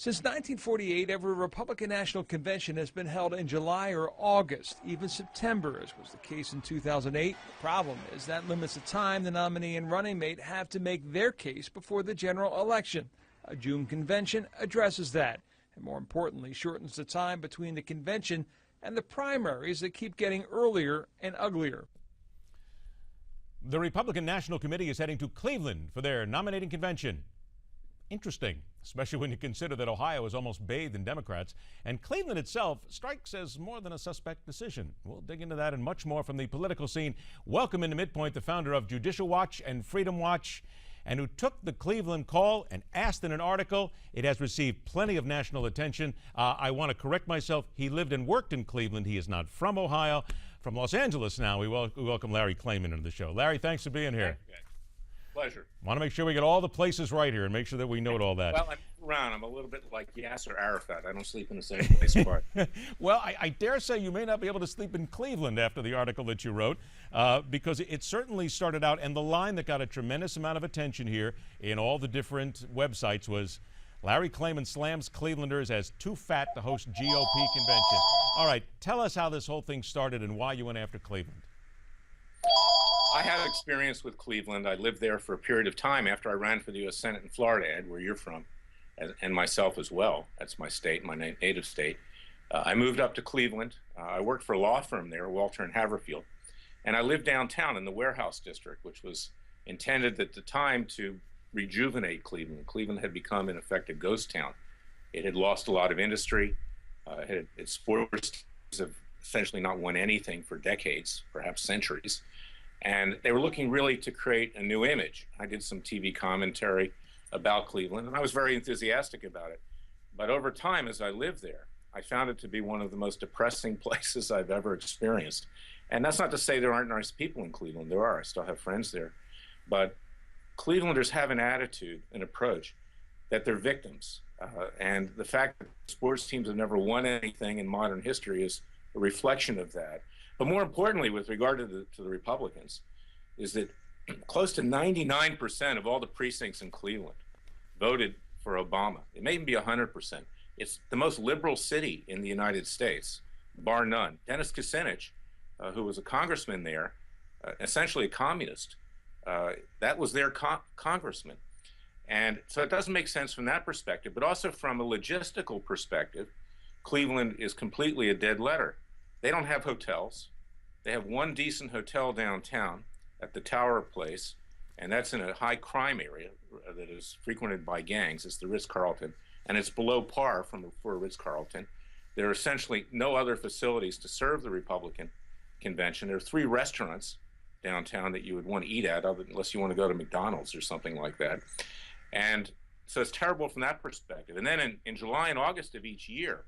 Since 1948, every Republican National Convention has been held in July or August, even September, as was the case in 2008. The problem is that limits the time the nominee and running mate have to make their case before the general election. A June convention addresses that, and more importantly, shortens the time between the convention and the primaries that keep getting earlier and uglier. The Republican National Committee is heading to Cleveland for their nominating convention. Interesting, especially when you consider that Ohio is almost bathed in Democrats, and Cleveland itself strikes as more than a suspect decision. We'll dig into that and much more from the political scene. Welcome into MidPoint, the founder of Judicial Watch and Freedom Watch, and who took the Cleveland call and asked in an article. It has received plenty of national attention. I want to correct myself. He lived and worked in Cleveland. He is not from Ohio. From Los Angeles now, we welcome Larry Klayman into the show. Larry, thanks for being here. Pleasure. Want to make sure we get all the places right here and make sure that we note all that. Well, I'm around. I'm a little bit like Yasser Arafat. I don't sleep in the same place apart. Well, I dare say you may not be able to sleep in Cleveland after the article that you wrote, because it certainly started out, and the line that got a tremendous amount of attention here in all the different websites was, Larry Klayman slams Clevelanders as too fat to host GOP convention. All right, tell us how this whole thing started and why you went after Cleveland. I had experience with Cleveland. I lived there for a period of time after I ran for the U.S. Senate in Florida, Ed, where you're from, and myself as well. That's my state, my native state. I moved up to Cleveland. I worked for a law firm there, Walter and Haverfield, and I lived downtown in the Warehouse District, which was intended at the time to rejuvenate Cleveland. Cleveland had become, in effect, a ghost town. It had lost a lot of industry. Its sports teams have essentially not won anything for decades, perhaps centuries. And they were looking really to create a new image. I did some TV commentary about Cleveland, and I was very enthusiastic about it. But over time, as I lived there, I found it to be one of the most depressing places I've ever experienced. And that's not to say there aren't nice people in Cleveland. There are. I still have friends there. But Clevelanders have an attitude, an approach, that they're victims. And the fact that sports teams have never won anything in modern history is a reflection of that. But more importantly, with regard to the Republicans, is that close to 99% of all the precincts in Cleveland voted for Obama. It may even be 100%. It's the most liberal city in the United States, bar none. Dennis Kucinich, who was a congressman there, essentially a communist, that was their congressman. And so it doesn't make sense from that perspective, but also from a logistical perspective, Cleveland is completely a dead letter. They don't have hotels. They have one decent hotel downtown at the Tower Place, and that's in a high crime area that is frequented by gangs. It's the Ritz-Carlton, and it's below par for a Ritz-Carlton. There are essentially no other facilities to serve the Republican convention. There are 3 restaurants downtown that you would want to eat at, unless you want to go to McDonald's or something like that. And so it's terrible from that perspective. And then in July and August of each year,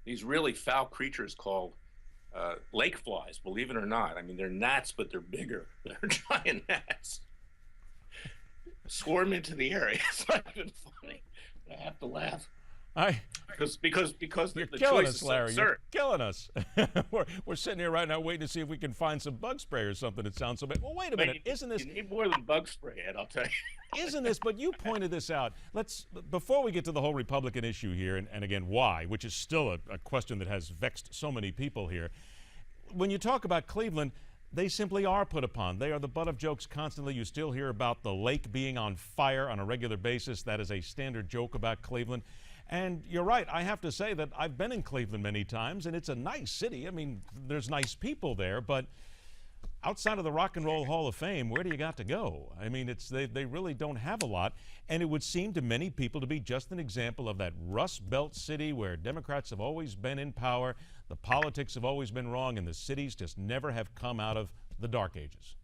these really foul creatures called lake flies, believe it or not. I mean, they're gnats, but they're bigger. They're giant gnats. Swarm into the area. It's not even funny. I have to laugh. Because You're the killing choice us, is Larry. absurd. You're killing us. we're sitting here right now waiting to see if we can find some bug spray or something that sounds so bad. Well, wait a minute. Isn't this? You need more than bug spray, Ed, I'll tell you. Isn't this? But you pointed this out. Before we get to the whole Republican issue here, and again, why, which is still a question that has vexed so many people here. When you talk about Cleveland, they simply are put upon. They are the butt of jokes constantly. You still hear about the lake being on fire on a regular basis. That is a standard joke about Cleveland. And you're right, I have to say that I've been in Cleveland many times, and it's a nice city. I mean, there's nice people there, but outside of the Rock and Roll Hall of Fame, where do you got to go? I mean, they really don't have a lot, and it would seem to many people to be just an example of that Rust Belt city where Democrats have always been in power, the politics have always been wrong, and the cities just never have come out of the dark ages.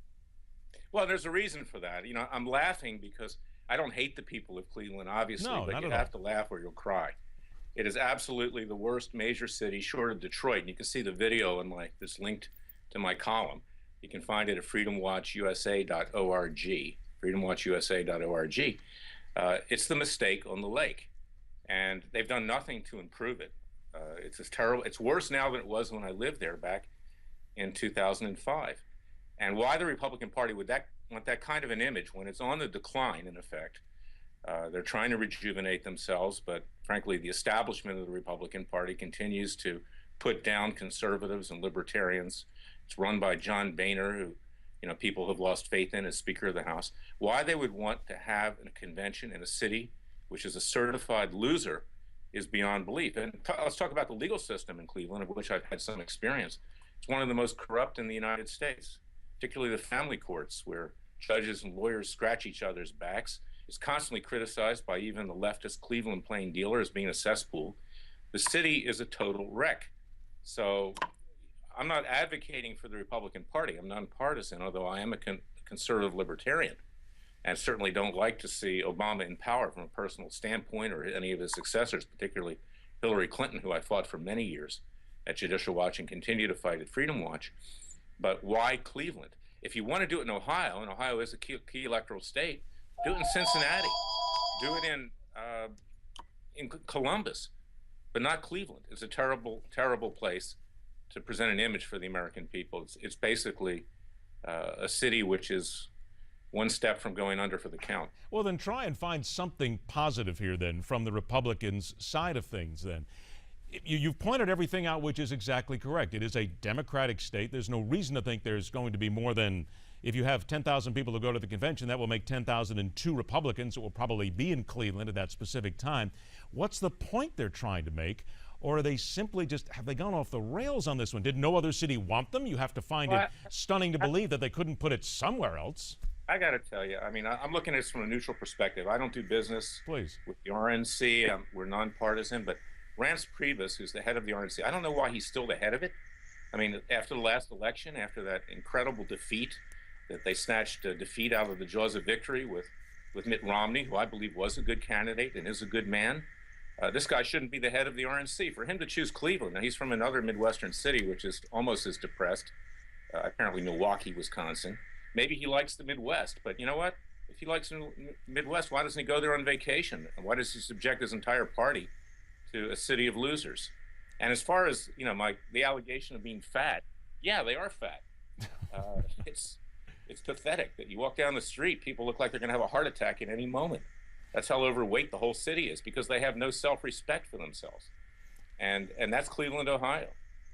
Well, there's a reason for that. You know, I'm laughing because I don't hate the people of Cleveland, obviously, No, but you have to laugh or you'll cry. It is absolutely the worst major city short of Detroit. And you can see the video in this linked to my column. You can find it at freedomwatchusa.org, freedomwatchusa.org. It's the mistake on the lake, and they've done nothing to improve it. It's terrible. It's worse now than it was when I lived there back in 2005. And why the Republican Party would want that kind of an image when it's on the decline, in effect, They're trying to rejuvenate themselves, but frankly, the establishment of the Republican Party continues to put down conservatives and libertarians. It's run by John Boehner, who, people have lost faith in as Speaker of the House. Why they would want to have a convention in a city which is a certified loser is beyond belief. And let's talk about the legal system in Cleveland, of which I've had some experience. It's one of the most corrupt in the United States, particularly the family courts, where judges and lawyers scratch each other's backs. It's constantly criticized by even the leftist Cleveland plain dealer as being a cesspool. The city is a total wreck. So I'm not advocating for the Republican Party. I'm nonpartisan, although I am a conservative libertarian, and certainly don't like to see Obama in power from a personal standpoint, or any of his successors, particularly Hillary Clinton, who I fought for many years at Judicial Watch and continue to fight at Freedom Watch. But why Cleveland? If you want to do it in Ohio, and Ohio is a key electoral state, do it in Cincinnati, do it in Columbus, but not Cleveland. It's a terrible, terrible place to present an image for the American people. It's basically a city which is one step from going under for the count. Well, then try and find something positive here then from the Republicans' side of things then. You've pointed everything out, which is exactly correct. It is a Democratic state. There's no reason to think there's going to be more than, if you have 10,000 people who go to the convention, that will make 10,002 Republicans that will probably be in Cleveland at that specific time. What's the point they're trying to make? Or are they simply just, have they gone off the rails on this one? Did no other city want them? You have to find it stunning to believe that they couldn't put it somewhere else. I got to tell you, I mean, I'm looking at this from a neutral perspective. I don't do business with the RNC. We're nonpartisan, but Rance Priebus, who's the head of the RNC, I don't know why he's still the head of it. I mean, after the last election, after that incredible defeat, that they snatched defeat out of the jaws of victory with Mitt Romney, who I believe was a good candidate and is a good man. This guy shouldn't be the head of the RNC. For him to choose Cleveland, now he's from another Midwestern city, which is almost as depressed, apparently Milwaukee, Wisconsin. Maybe he likes the Midwest, but you know what? If he likes the Midwest, why doesn't he go there on vacation? And why does he subject his entire party to a city of losers? And as far as, the allegation of being fat, yeah, they are fat. It's pathetic that you walk down the street, people look like they're going to have a heart attack at any moment. That's how overweight the whole city is, because they have no self-respect for themselves. And that's Cleveland, Ohio.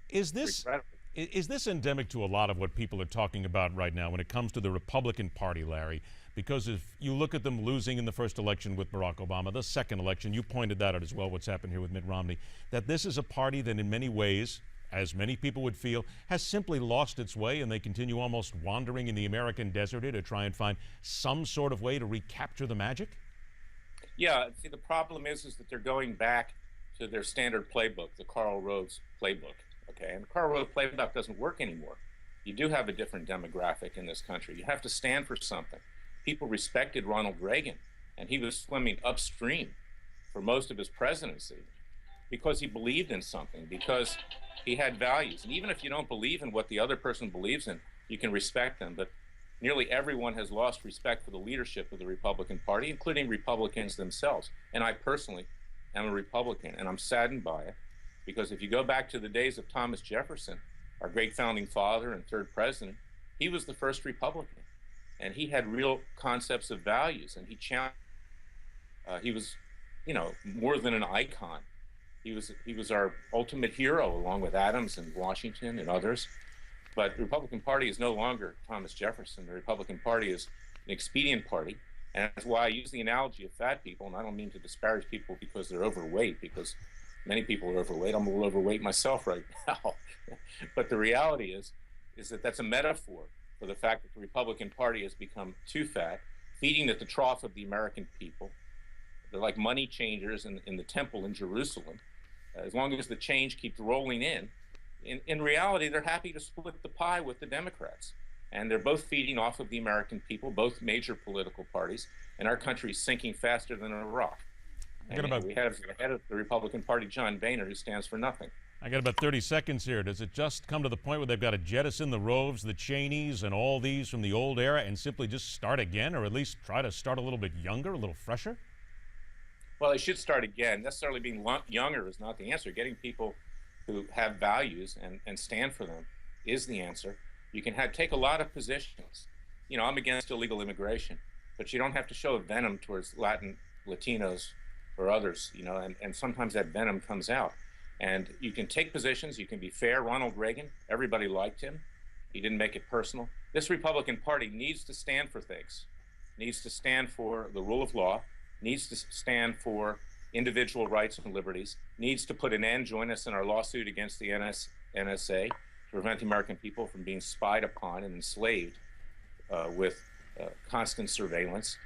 Is this endemic to a lot of what people are talking about right now when it comes to the Republican Party, Larry? Because if you look at them losing in the first election with Barack Obama, the second election, you pointed that out as well, what's happened here with Mitt Romney, that this is a party that in many ways, as many people would feel, has simply lost its way, and they continue almost wandering in the American desert here to try and find some sort of way to recapture the magic? Yeah, see, the problem is that they're going back to their standard playbook, the Karl Rove's playbook. Okay, and the Karl Rove playbook doesn't work anymore. You do have a different demographic in this country. You have to stand for something. People respected Ronald Reagan, and he was swimming upstream for most of his presidency because he believed in something, because he had values. And even if you don't believe in what the other person believes in, you can respect them. But nearly everyone has lost respect for the leadership of the Republican Party, including Republicans themselves. And I personally am a Republican, and I'm saddened by it. Because if you go back to the days of Thomas Jefferson, our great founding father and third president, he was the first Republican. And he had real concepts of values, and he challenged. He was, more than an icon. He was our ultimate hero, along with Adams and Washington and others. But the Republican Party is no longer Thomas Jefferson. The Republican Party is an expedient party. And that's why I use the analogy of fat people, and I don't mean to disparage people because they're overweight, because many people are overweight. I'm a little overweight myself right now. But the reality is that that's a metaphor for the fact that the Republican Party has become too fat, feeding at the trough of the American people. They're like money changers in the temple in Jerusalem. As long as the change keeps rolling in reality, they're happy to split the pie with the Democrats. And they're both feeding off of the American people, both major political parties, and our country is sinking faster than a rock. We have the head of the Republican Party, John Boehner, who stands for nothing. I got about 30 seconds here. Does it just come to the point where they've got to jettison the Roves, the Cheneys, and all these from the old era and simply just start again, or at least try to start a little bit younger, a little fresher? Well, they should start again. Necessarily being younger is not the answer. Getting people who have values and stand for them is the answer. You can take a lot of positions. I'm against illegal immigration, but you don't have to show a venom towards Latin Latinos or others, you know, and sometimes that venom comes out. And you can take positions, you can be fair. Ronald Reagan, everybody liked him. He didn't make it personal. This Republican Party needs to stand for things, needs to stand for the rule of law, needs to stand for individual rights and liberties, needs to put an end, join us in our lawsuit against the NSA to prevent the American people from being spied upon and enslaved with constant surveillance.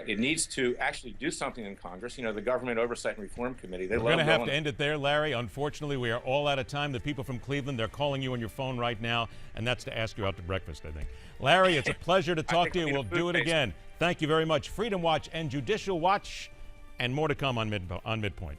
It needs to actually do something in Congress. You know, the Government Oversight and Reform Committee, We're going to have to end it there, Larry. Unfortunately, we are all out of time. The people from Cleveland, they're calling you on your phone right now, and that's to ask you out to breakfast, I think. Larry, it's a pleasure to talk to you. We'll do it again. Thank you very much. Freedom Watch and Judicial Watch, and more to come on MidPoint.